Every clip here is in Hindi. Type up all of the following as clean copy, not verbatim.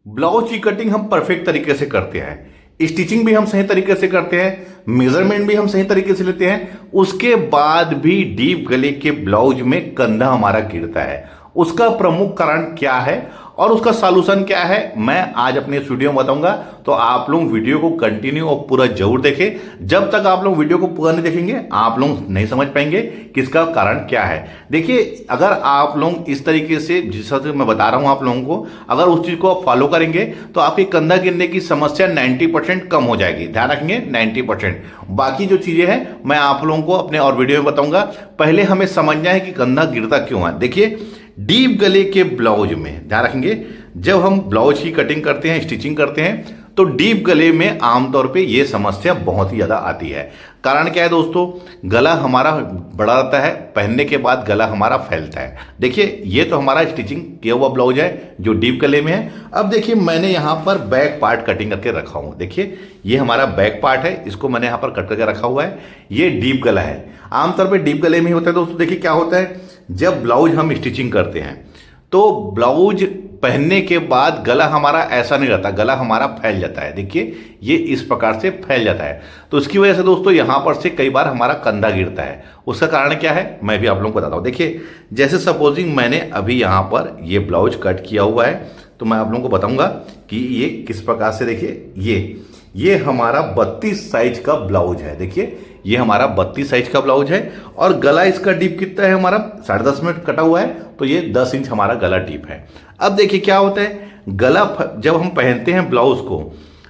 ब्लाउज की कटिंग हम परफेक्ट तरीके से करते हैं, स्टिचिंग भी हम सही तरीके से करते हैं, मेजरमेंट भी हम सही तरीके से लेते हैं। उसके बाद भी डीप गले के ब्लाउज में कंधा हमारा गिरता है। उसका प्रमुख कारण क्या है और उसका सॉल्यूशन क्या है, मैं आज अपने इस वीडियो में बताऊंगा। तो आप लोग वीडियो को कंटिन्यू और पूरा जरूर देखें। जब तक आप लोग वीडियो को पूरा नहीं देखेंगे आप लोग नहीं समझ पाएंगे कि इसका कारण क्या है। देखिए, अगर आप लोग इस तरीके से जिस तरह से मैं बता रहा हूं आप लोगों को, अगर उस चीज को आप फॉलो करेंगे तो आपकी कंधा गिरने की समस्या 90% कम हो जाएगी। ध्यान रखेंगे, 90%। बाकी जो चीजें हैं मैं आप लोगों को अपने और वीडियो में बताऊंगा। पहले हमें समझना है कि कंधा गिरता क्यों है। देखिए, डीप गले के ब्लाउज में ध्यान रखेंगे, जब हम ब्लाउज की कटिंग करते हैं, स्टिचिंग करते हैं, तो डीप गले में आमतौर पे ये समस्या बहुत ही ज्यादा आती है। कारण क्या है दोस्तों, गला हमारा बड़ा रहता है, पहनने के बाद गला हमारा फैलता है। देखिए, ये तो हमारा स्टिचिंग किया हुआ ब्लाउज है जो डीप गले में है। अब देखिए, मैंने यहां पर बैक पार्ट कटिंग करके रखा हूं। देखिए, ये हमारा बैक पार्ट है, इसको मैंने यहां पर कट करके रखा हुआ है। ये डीप गला है, आमतौर पर डीप गले में ही होता है दोस्तों। देखिए क्या होता है, जब ब्लाउज हम स्टिचिंग करते हैं तो ब्लाउज पहनने के बाद गला हमारा ऐसा नहीं रहता, गला हमारा फैल जाता है। देखिए, ये इस प्रकार से फैल जाता है। तो इसकी वजह से दोस्तों यहां पर से कई बार हमारा कंधा गिरता है। उसका कारण क्या है मैं भी आप लोगों को बताता हूं। देखिए, जैसे सपोजिंग मैंने अभी यहां पर ये ब्लाउज कट किया हुआ है, तो मैं आप लोगों को बताऊंगा कि ये किस प्रकार से। देखिए, ये हमारा 32 साइज का ब्लाउज है। देखिए, ये हमारा 32 साइज का ब्लाउज है और गला इसका डीप कितना है, हमारा 10.5 में कटा हुआ है, तो ये 10 इंच हमारा गला डीप है। अब देखिए क्या होता है, गला जब हम पहनते हैं ब्लाउज को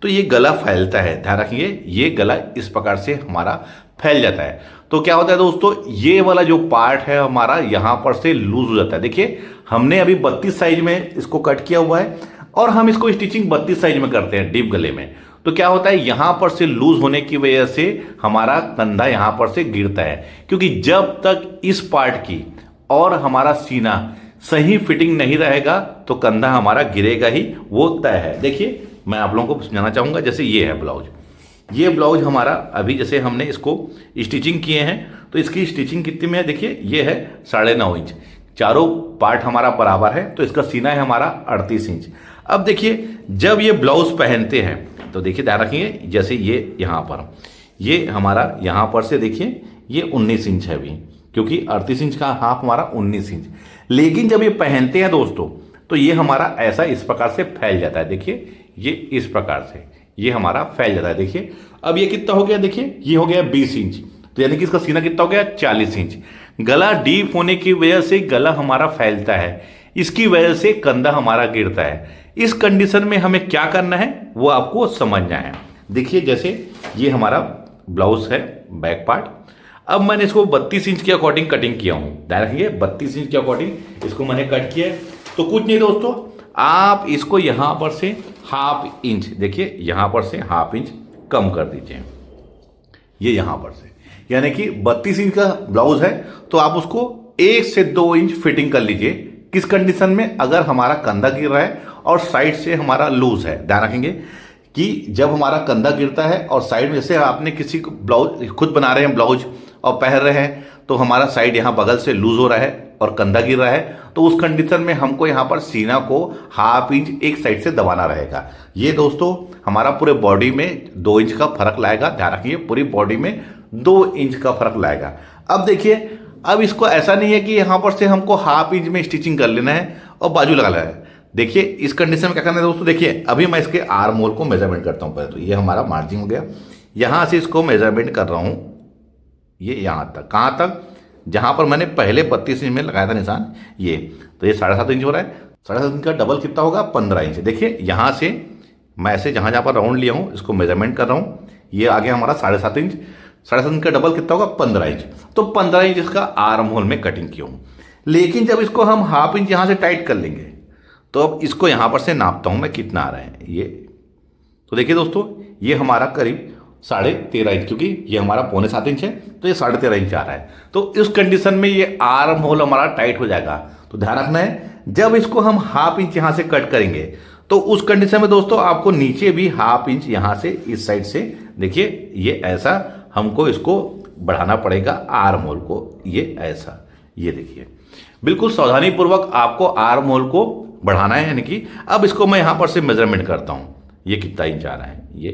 तो ये गला फैलता है। ध्यान रखिए, ये गला इस प्रकार से हमारा फैल जाता है। तो क्या होता है दोस्तों, ये वाला जो पार्ट है हमारा यहां पर से लूज हो जाता है। देखिए, हमने अभी 32 साइज में इसको कट किया हुआ है और हम इसको स्टिचिंग 32 साइज में करते हैं डीप गले में। तो क्या होता है, यहां पर से लूज होने की वजह से हमारा कंधा यहां पर से गिरता है, क्योंकि जब तक इस पार्ट की और हमारा सीना सही फिटिंग नहीं रहेगा तो कंधा हमारा गिरेगा ही, वो तय है। देखिए, मैं आप लोगों को समझाना चाहूंगा। जैसे ये है ब्लाउज, ये ब्लाउज हमारा अभी जैसे हमने इसको स्टिचिंग किए हैं, तो इसकी स्टिचिंग कितनी में है, देखिए ये है 9.5 इंच। चारों पार्ट हमारा बराबर है, तो इसका सीना है हमारा 38 इंच। अब देखिए, जब ये ब्लाउज पहनते हैं तो देखिए ध्यान रखिए, जैसे ये यहां पर ये हमारा यहां पर से देखिए ये 19 इंच है अभी, क्योंकि 38 इंच का हाफ हमारा 19 इंच। लेकिन जब ये पहनते हैं दोस्तों तो ये हमारा ऐसा इस प्रकार से फैल जाता है। देखिए, ये इस प्रकार से ये हमारा फैल जाता है। देखिए, अब ये कितना हो गया, देखिए ये हो गया 20 इंच, तो यानी कि इसका सीना कितना हो गया 40 इंच। गला डीप होने की वजह से गला हमारा फैलता है, इसकी वजह से कंधा हमारा गिरता है। इस कंडीशन में हमें क्या करना है वो आपको समझना है। देखिए, जैसे ये हमारा ब्लाउज है बैक पार्ट, अब मैंने इसको 32 इंच के अकॉर्डिंग कटिंग किया हूं। ध्यान रखिए, 32 इंच के अकॉर्डिंग इसको मैंने कट किया है। तो कुछ नहीं दोस्तों, आप इसको यहां पर से हाफ इंच, देखिए यहां पर से हाफ इंच कम कर दीजिए, ये यहां पर से, यानी कि 32 इंच का ब्लाउज है तो आप उसको 1 से 2 इंच फिटिंग कर लीजिए। किस कंडीशन में, अगर हमारा कंधा गिर रहा है और साइड से हमारा लूज है। ध्यान रखेंगे कि जब हमारा कंधा गिरता है और साइड में से आपने किसी को ब्लाउज खुद बना रहे हैं ब्लाउज और पहन रहे हैं, तो हमारा साइड यहां बगल से लूज हो रहा है और कंधा गिर रहा है, तो उस कंडीशन में हमको यहां पर सीना को हाफ इंच एक साइड से दबाना रहेगा। ये दोस्तों हमारा पूरे बॉडी में 2 इंच का फर्क लाएगा। ध्यान रखिए, पूरी बॉडी में 2 इंच का फर्क लाएगा। अब देखिए, अब इसको ऐसा नहीं है कि यहां पर से हमको हाफ इंच में स्टिचिंग कर लेना है और बाजू लगा लेना है। देखिए, इस कंडीशन में क्या करना है दोस्तों, देखिए अभी मैं इसके आर्म होल को मेजरमेंट करता हूं। पहले तो ये हमारा मार्जिन हो गया, यहां से इसको मेजरमेंट कर रहा हूं, ये यहां तक, कहां तक, जहां पर मैंने पहले 32 इंच में लगाया था निशान, ये तो ये 7.5 इंच हो रहा है। 7.5 इंच का डबल कितना होगा, 15 इंच। देखिए, यहां से मैं ऐसे जहां जहां पर राउंड लिया हूं इसको मेजरमेंट कर रहा हूं, ये आ गया हमारा 7.5 इंच। 7.5 इंच का डबल कितना होगा, 15 इंच। तो 15 इंच इसका आर्म होल में कटिंग की हूं। लेकिन जब इसको हम हाफ इंच यहां से टाइट कर लेंगे, तो अब इसको यहां पर से नापता हूं मैं कितना आ रहा है ये। तो देखिए दोस्तों, ये हमारा करीब 13.5 इंच, क्योंकि ये हमारा 6.25 इंच है, तो ये 13.5 इंच आ रहा है। तो इस कंडीशन में ये आर्म होल हमारा टाइट हो जाएगा। तो ध्यान रखना है, जब इसको हम हाफ इंच यहां से कट करेंगे तो उस कंडीशन में दोस्तों आपको नीचे भी हाफ इंच यहां से इस साइड से, देखिए ये ऐसा हमको इसको बढ़ाना पड़ेगा आर्म होल को, ये ऐसा, ये देखिए बिल्कुल सावधानी पूर्वक आपको आर्म होल को बढ़ाना है, यानी कि अब इसको मैं यहां पर से मेजरमेंट करता हूं, ये कितना इंच आ रहा है ये।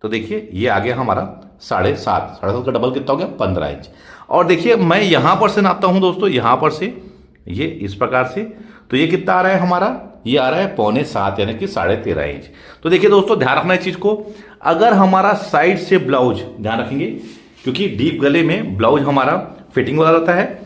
तो देखिए ये आ गया हमारा 7.5 का डबल कितना हो गया 15 इंच। और देखिए मैं यहां पर से नापता हूं दोस्तों, यहां पर से ये इस प्रकार से, तो ये कितना आ रहा है हमारा, ये आ रहा है 6.25 यानी कि 13.5 इंच। तो देखिए दोस्तों ध्यान रखना इस चीज को, अगर हमारा साइड से ब्लाउज, ध्यान रखेंगे क्योंकि डीप गले में ब्लाउज हमारा फिटिंग वाला रहता है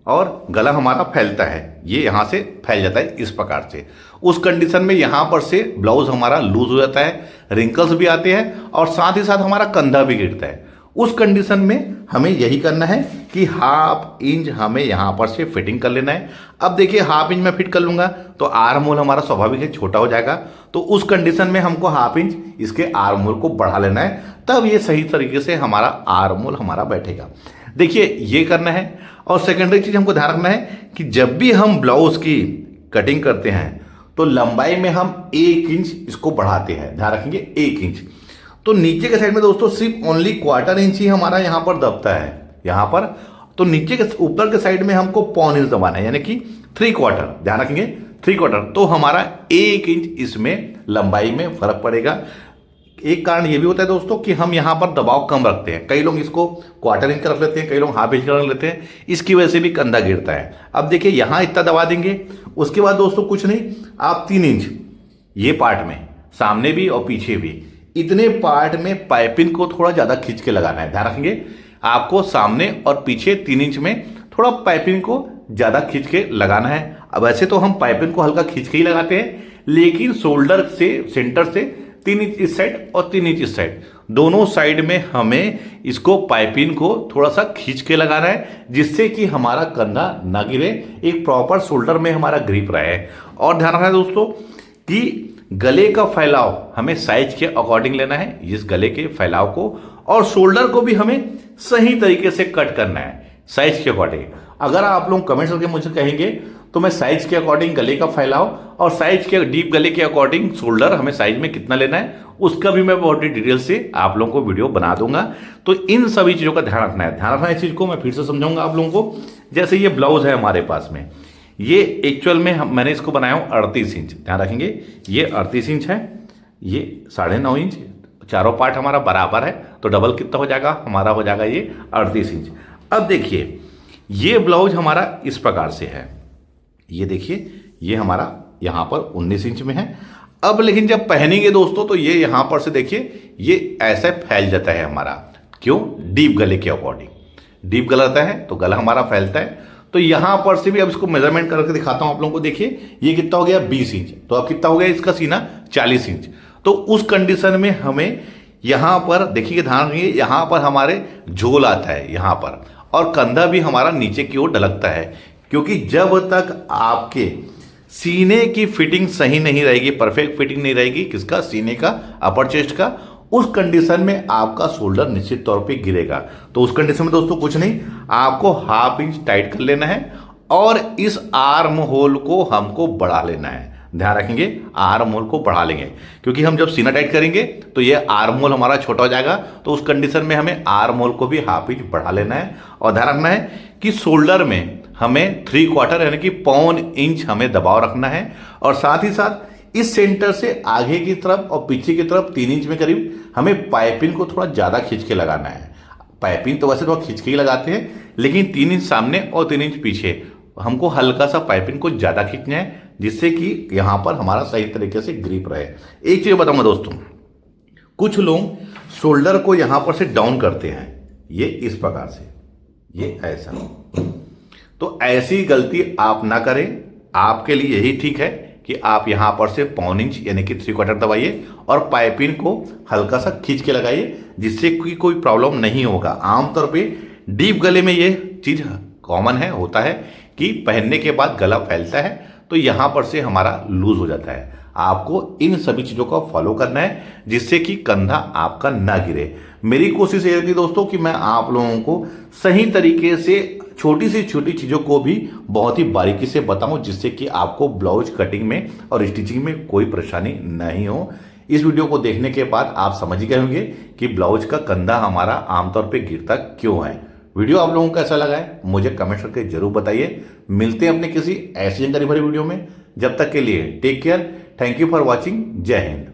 और गला हमारा फैलता है, ये यहां से फैल जाता है इस प्रकार से। उस कंडीशन में यहां पर से ब्लाउज हमारा लूज हो जाता है, रिंकल्स भी आते हैं और साथ ही साथ हमारा कंधा भी गिरता है। उस कंडीशन में हमें यही करना है कि हाफ इंच हमें यहां पर से फिटिंग कर लेना है। अब देखिए हाफ इंच में फिट कर लूंगा तो आर्म होल हमारा स्वाभाविक है छोटा हो जाएगा, तो उस कंडीशन में हमको हाफ इंच इसके आर्म होल को बढ़ा लेना है, तब ये सही तरीके से हमारा आर्म होल हमारा बैठेगा। देखिए ये करना है। और सेकेंडरी चीज हमको ध्यान रखना है कि जब भी हम ब्लाउज की कटिंग करते हैं तो लंबाई में हम 1 इंच इसको बढ़ाते हैं, ध्यान रखेंगे 1 इंच। तो नीचे के साइड में दोस्तों सिर्फ ओनली 1/4 इंच ही हमारा यहां पर दबता है यहां पर, तो नीचे के ऊपर के साइड में हमको 1/4 इंच दबाना है, यानी कि 3/4, ध्यान रखेंगे 3/4, तो हमारा 1 इंच इसमें लंबाई में फर्क पड़ेगा। एक कारण ये भी होता है दोस्तों कि हम यहां पर दबाव कम रखते हैं, कई लोग इसको 1/4 इंच का रख लेते हैं, कई लोग हाफ इंच का रख लेते हैं, इसकी वजह से भी कंधा गिरता है। अब देखिए यहां इतना दबा देंगे, उसके बाद दोस्तों कुछ नहीं, आप 3 इंच ये पार्ट में, सामने भी और पीछे भी, इतने पार्ट में पाइपिंग को थोड़ा ज्यादा खींच के लगाना है। ध्यान रखेंगे आपको सामने और पीछे 3 इंच में थोड़ा पाइपिंग को ज्यादा खींच के लगाना है। अब ऐसे तो हम पाइपिंग को हल्का खींच के ही लगाते हैं, लेकिन शोल्डर से सेंटर से 3 इंच इस साइड और 3 इंच इस साइड, दोनों साइड में हमें इसको पाइपिंग को थोड़ा सा खींच के लगाना है, जिससे कि हमारा कंधा ना गिरे, एक प्रॉपर शोल्डर में हमारा ग्रिप रहे। और ध्यान रखना है दोस्तों कि गले का फैलाव हमें साइज के अकॉर्डिंग लेना है, इस गले के फैलाव को, और शोल्डर को भी हमें सही तरीके से कट करना है साइज के अकॉर्डिंग। अगर आप लोग कमेंट्स करके मुझे कहेंगे तो मैं साइज के अकॉर्डिंग गले का फैलाव और साइज के डीप गले के अकॉर्डिंग शोल्डर हमें साइज में कितना लेना है उसका भी मैं बहुत ही डिटेल से आप लोगों को वीडियो बना दूंगा। तो इन सभी चीजों का ध्यान रखना है। ध्यान रखना है इस चीज को, मैं फिर से समझाऊंगा आप लोगों को। जैसे ये ब्लाउज है हमारे पास में, ये एक्चुअल में मैंने इसको बनाया हूं 38 इंच, ध्यान रखेंगे ये 38 इंच है, ये 9.5 इंच, चारों पार्ट हमारा बराबर है, तो डबल कितना हो जाएगा हमारा, हो जाएगा ये 38 इंच। अब देखिए ये ब्लाउज हमारा इस प्रकार से है, ये देखिए ये हमारा यहां पर 19 इंच में है। अब लेकिन जब पहनेंगे दोस्तों तो ये यहां पर से देखिए ये ऐसे फैल जाता है हमारा, क्यों, डीप गले के अकॉर्डिंग। डीप गला रहता है तो गला हमारा फैलता है। तो यहां पर से भी अब इसको मेजरमेंट करके दिखाता हूं आप लोगों को। देखिए ये कितना हो गया 20 इंच, तो अब कितना हो गया इसका सीना 40 इंच। तो उस कंडीशन में हमें यहां पर देखिए, ध्यान रखिए, यहां पर हमारे झोल आता है यहां पर, और कंधा भी हमारा नीचे की ओर ढलकता है, क्योंकि जब तक आपके सीने की फिटिंग सही नहीं रहेगी, परफेक्ट फिटिंग नहीं रहेगी, किसका, सीने का, अपर चेस्ट का, उस कंडीशन में आपका शोल्डर निश्चित तौर पे गिरेगा। तो उस कंडीशन में दोस्तों कुछ नहीं, आपको हाफ इंच टाइट कर लेना है और इस आर्म होल को हमको बढ़ा लेना है। ध्यान रखेंगे आर्म होल को बढ़ा लेंगे, क्योंकि हम जब सीना टाइट करेंगे तो ये आर्म होल हमारा छोटा हो जाएगा, तो उस कंडीशन में हमें आर्म होल को भी हाफ इंच बढ़ा लेना है। और ध्यान रखना है कि शोल्डर में हमें 3/4 यानी कि 1/4 इंच हमें दबाव रखना है, और साथ ही साथ इस सेंटर से आगे की तरफ और पीछे की तरफ 3 इंच में करीब हमें पाइपिंग को थोड़ा ज्यादा खींच के लगाना है। पाइपिंग तो वैसे थोड़ा खींच के ही लगाते हैं, लेकिन 3 इंच सामने और 3 इंच पीछे हमको हल्का सा पाइपिंग को ज्यादा खींचना है, जिससे कि यहां पर हमारा सही तरीके से ग्रिप रहे। एक चीज बताऊंगा दोस्तों, कुछ लोग शोल्डर को यहां पर से डाउन करते हैं, ये इस प्रकार से, ये ऐसा, तो ऐसी गलती आप ना करें। आपके लिए यही ठीक है कि आप यहां पर से 1/4 इंच यानी कि 3/4 दबाइए और पाइपिंग को हल्का सा खींच के लगाइए, जिससे कोई प्रॉब्लम नहीं होगा। आमतौर पे डीप गले में ये चीज कॉमन है, होता है कि पहनने के बाद गला फैलता है तो यहां पर से हमारा लूज हो जाता है। आपको इन सभी चीजों को फॉलो करना है, जिससे कि कंधा आपका ना गिरे। मेरी कोशिश ये रहती दोस्तों कि मैं आप लोगों को सही तरीके से छोटी से छोटी चीजों को भी बहुत ही बारीकी से बताऊं, जिससे कि आपको ब्लाउज कटिंग में और स्टिचिंग में कोई परेशानी नहीं हो। इस वीडियो को देखने के बाद आप समझ ही गए होंगे कि ब्लाउज का कंधा हमारा आमतौर पे गिरता क्यों है। वीडियो आप लोगों को कैसा लगा है मुझे कमेंट करके जरूर बताइए। मिलते हैं अपने किसी ऐसी जानकारी भरी वीडियो में। जब तक के लिए take care. Thank you for watching. Jai Hind.